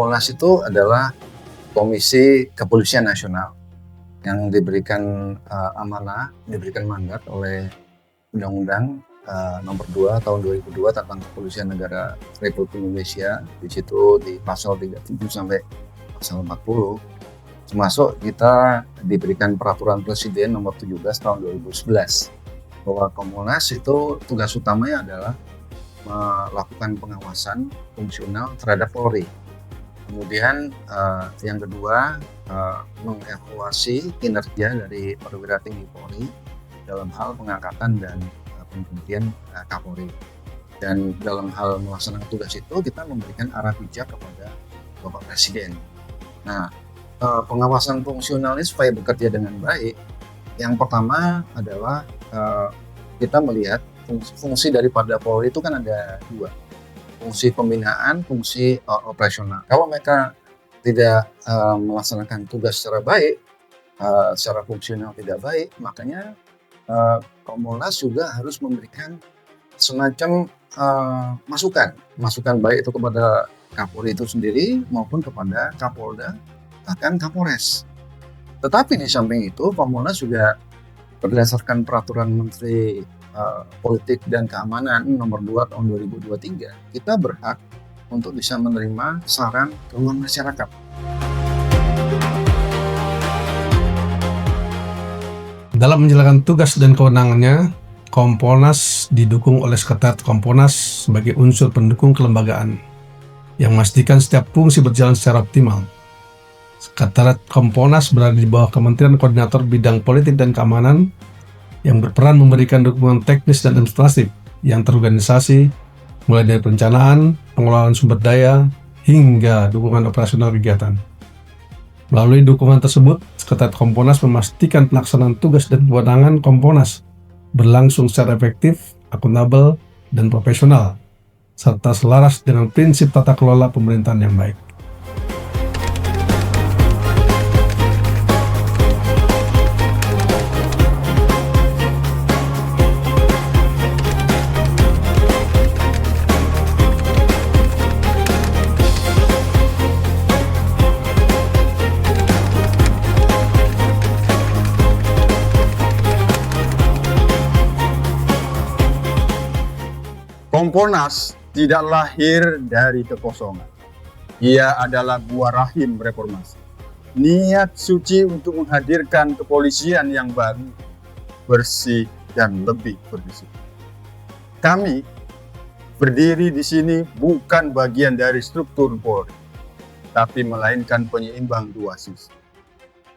Kompolnas itu adalah Komisi Kepolisian Nasional yang diberikan amanah, diberikan mandat oleh Undang-Undang Nomor 2 Tahun 2002 tentang Kepolisian Negara Republik Indonesia. Di situ di pasal 37 sampai pasal 40, termasuk kita diberikan Peraturan Presiden Nomor 17 Tahun 2011 bahwa Kompolnas itu tugas utamanya adalah melakukan pengawasan fungsional terhadap Polri. Kemudian yang kedua, mengevaluasi kinerja dari perwira tinggi Polri dalam hal pengangkatan dan pemberhentian Kapolri. Dan dalam hal melaksanakan tugas itu kita memberikan arah bijak kepada Bapak Presiden. Nah, pengawasan fungsional ini supaya bekerja dengan baik, yang pertama adalah kita melihat fungsi daripada Polri itu kan ada dua, fungsi pembinaan, fungsi operasional. Kalau mereka tidak melaksanakan tugas secara baik, secara fungsional tidak baik, makanya Kompolnas juga harus memberikan semacam masukan baik itu kepada Kapolri itu sendiri maupun kepada Kapolda, bahkan Kapolres. Tetapi di samping itu Kompolnas juga berdasarkan Peraturan Menteri Politik dan Keamanan Nomor 2 Tahun 2023, kita berhak untuk bisa menerima saran keluhan masyarakat. Dalam menjalankan tugas dan kewenangannya, Kompolnas didukung oleh Sekretariat Kompolnas sebagai unsur pendukung kelembagaan yang memastikan setiap fungsi berjalan secara optimal. Sekretariat Kompolnas berada di bawah Kementerian Koordinator Bidang Politik dan Keamanan yang berperan memberikan dukungan teknis dan administratif yang terorganisasi, mulai dari perencanaan, pengelolaan sumber daya, hingga dukungan operasional kegiatan. Melalui dukungan tersebut, Sekretariat Kompolnas memastikan pelaksanaan tugas dan kewenangan Kompolnas berlangsung secara efektif, akuntabel, dan profesional, serta selaras dengan prinsip tata kelola pemerintahan yang baik. Kompolnas tidak lahir dari kekosongan. Ia adalah buah rahim reformasi. Niat suci untuk menghadirkan kepolisian yang baru, bersih, dan lebih berdisiplin. Kami berdiri di sini bukan bagian dari struktur Polri, tapi melainkan penyeimbang dua sisi.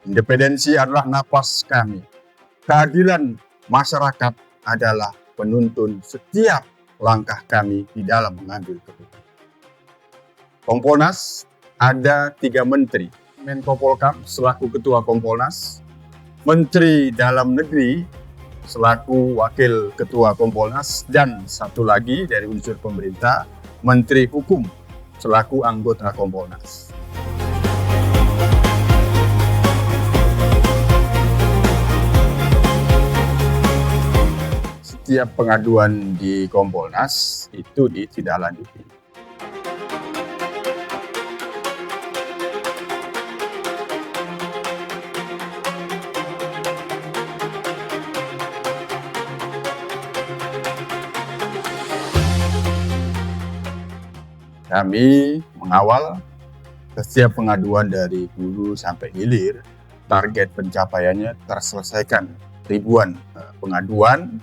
Independensi adalah napas kami. Keadilan masyarakat adalah penuntun setiap langkah kami di dalam mengambil keputusan. Kompolnas ada 3 menteri. Menko Polkam selaku Ketua Kompolnas, Menteri Dalam Negeri selaku Wakil Ketua Kompolnas, dan satu lagi dari unsur pemerintah, Menteri Hukum selaku anggota Kompolnas. Setiap pengaduan di Kompolnas itu ditindaklanjuti. Kami mengawal setiap pengaduan dari hulu sampai hilir. Target pencapaiannya terselesaikan ribuan pengaduan.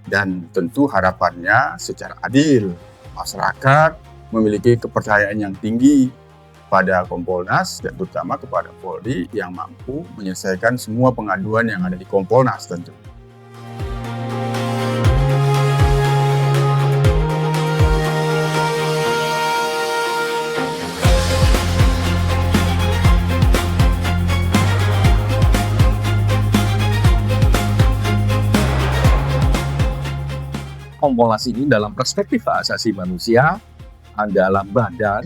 Dan tentu harapannya secara adil, masyarakat memiliki kepercayaan yang tinggi pada Kompolnas dan terutama kepada Polri yang mampu menyelesaikan semua pengaduan yang ada di Kompolnas tentu. Kompolnas ini dalam perspektif hak asasi manusia adalah badan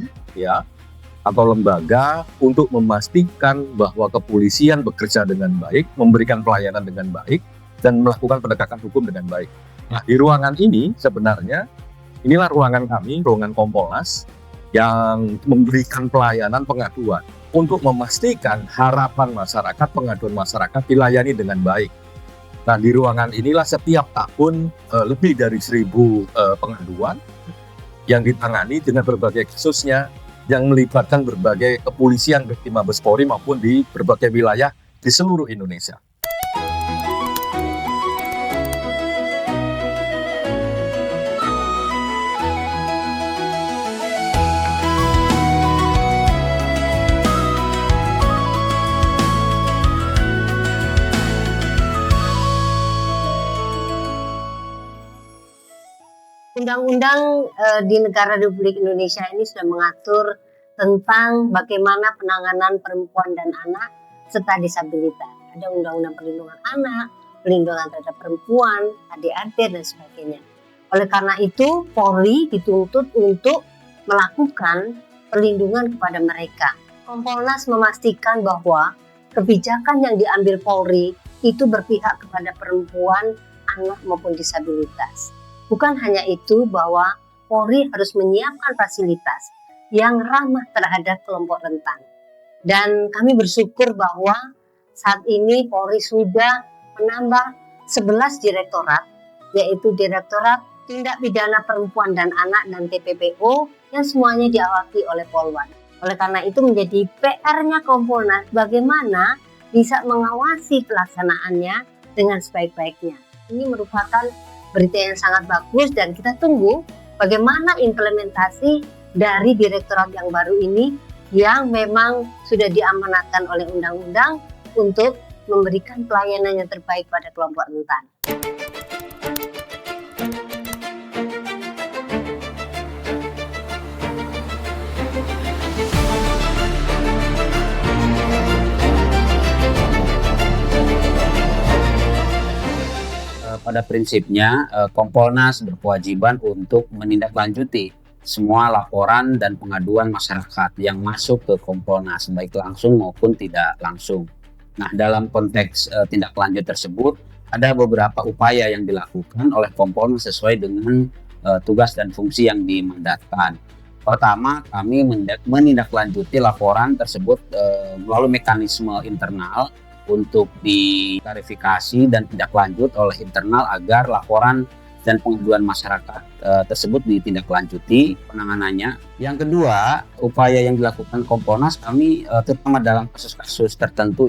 atau lembaga untuk memastikan bahwa kepolisian bekerja dengan baik, memberikan pelayanan dengan baik, dan melakukan penegakan hukum dengan baik. Nah, di ruangan ini sebenarnya inilah ruangan kami, ruangan Kompolnas, yang memberikan pelayanan pengaduan untuk memastikan harapan masyarakat, pengaduan masyarakat dilayani dengan baik. Nah, di ruangan inilah setiap tahun lebih dari 1.000 pengaduan yang ditangani dengan berbagai kasusnya yang melibatkan berbagai kepolisian baik di Mabes Polri maupun di berbagai wilayah di seluruh Indonesia. Undang-undang di negara Republik Indonesia ini sudah mengatur tentang bagaimana penanganan perempuan dan anak serta disabilitas. Ada Undang-Undang Perlindungan Anak, Perlindungan Terhadap Perempuan, ADART, dan sebagainya. Oleh karena itu, Polri dituntut untuk melakukan perlindungan kepada mereka. Kompolnas memastikan bahwa kebijakan yang diambil Polri itu berpihak kepada perempuan, anak, maupun disabilitas. Bukan hanya itu, bahwa Polri harus menyiapkan fasilitas yang ramah terhadap kelompok rentan. Dan kami bersyukur bahwa saat ini Polri sudah menambah 11 direktorat, yaitu Direktorat Tindak Pidana Perempuan dan Anak dan TPPO yang semuanya diawaki oleh Polwan. Oleh karena itu menjadi PR-nya Kompolnas bagaimana bisa mengawasi pelaksanaannya dengan sebaik-baiknya. Ini merupakan berita yang sangat bagus dan kita tunggu bagaimana implementasi dari direktorat yang baru ini yang memang sudah diamanatkan oleh undang-undang untuk memberikan pelayanan yang terbaik pada kelompok rentan. Pada prinsipnya, Kompolnas berkewajiban untuk menindaklanjuti semua laporan dan pengaduan masyarakat yang masuk ke Kompolnas, baik langsung maupun tidak langsung. Nah, dalam konteks tindak lanjut tersebut, ada beberapa upaya yang dilakukan oleh Kompolnas sesuai dengan tugas dan fungsi yang dimandatkan. Pertama, kami menindaklanjuti laporan tersebut melalui mekanisme internal untuk diklarifikasi dan tindak lanjut oleh internal agar laporan dan pengaduan masyarakat tersebut ditindaklanjuti penanganannya. Yang kedua, upaya yang dilakukan Kompolnas kami terutama dalam kasus-kasus tertentu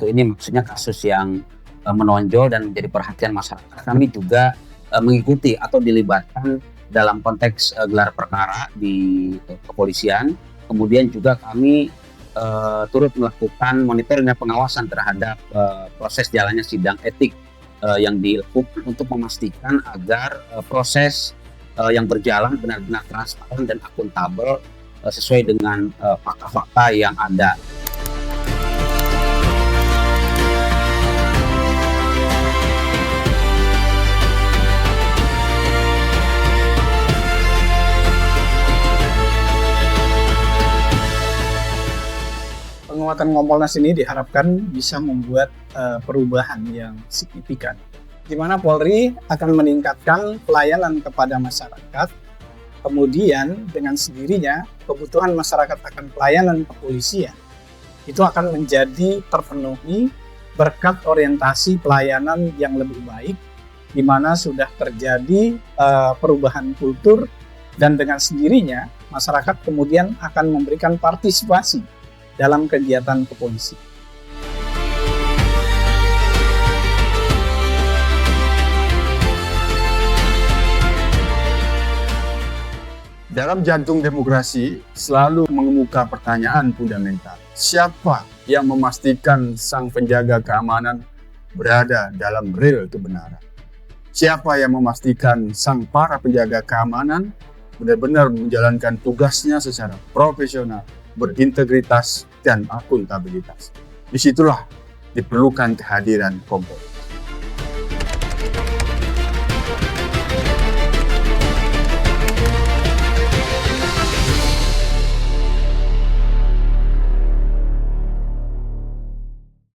ini maksudnya kasus yang menonjol dan menjadi perhatian masyarakat. Kami juga mengikuti atau dilibatkan dalam konteks gelar perkara di kepolisian. Kemudian juga kami turut melakukan monitoring dan pengawasan terhadap proses jalannya sidang etik yang dilakukan untuk memastikan agar proses yang berjalan benar-benar transparan dan akuntabel sesuai dengan fakta-fakta yang ada. Penguatan Kompolnas ini diharapkan bisa membuat perubahan yang signifikan, di mana Polri akan meningkatkan pelayanan kepada masyarakat. Kemudian dengan sendirinya kebutuhan masyarakat akan pelayanan kepolisian itu akan menjadi terpenuhi berkat orientasi pelayanan yang lebih baik, di mana sudah terjadi perubahan kultur, dan dengan sendirinya masyarakat kemudian akan memberikan partisipasi dalam kegiatan kepolisian. Dalam jantung demokrasi selalu mengemuka pertanyaan fundamental. Siapa yang memastikan sang penjaga keamanan berada dalam rel kebenaran? Siapa yang memastikan sang para penjaga keamanan benar-benar menjalankan tugasnya secara profesional, berintegritas, dan akuntabilitas? Disitulah diperlukan kehadiran Kompolnas.